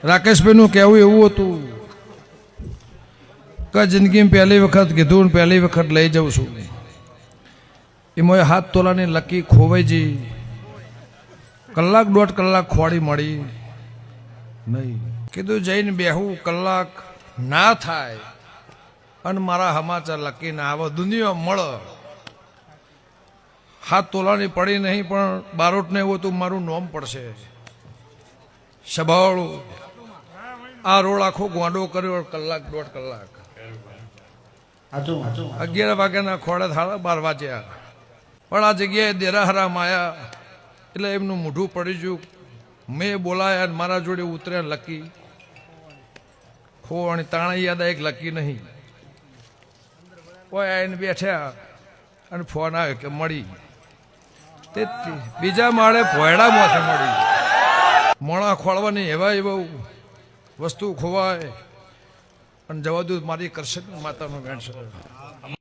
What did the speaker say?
રાકેશભાઈનું કહેવું એવું હતું કે જિંદગીમાં પહેલી વખત કીધું ને પહેલી વખત લઈ જાઉં છું એમાં 7 તોલાની લકી ખોવાઈ જઈ કલાક દોઢ કલાક ખોડી મળી નહીં કીધું જઈને બેહું કલાક ના થાય અને મારા સમાચાર લકી ના આવે દુનિયા મળે 7 તોલાની પડી નહીં પણ બારોટને એવું હતું મારું નોમ પડશે સભાળું આ રોડ આખો ગોંડો કર્યો કલાક દોઢ કલાક 11 વાગ્યાના ખોડે 12:30 વાગ્યા પણ આ જગ્યાએ દેરાહરામાં આવ્યા એટલે એમનું મોઢું પડી ગયું મેં બોલાયા મારા જોડે ઉતર્યા લકી ખોવાણી તાણા યાદ એક લકી નહીં કોઈ આવીને બેઠ્યા અને ફોન આવ્યો કે મળી તે બીજા માળે ભોયડામાંથી મળી મોણા ખોળવાની એવા એવા વસ્તુ ખોવાય અને જવા દઉં મારી કરશે માતાનો વેણ છે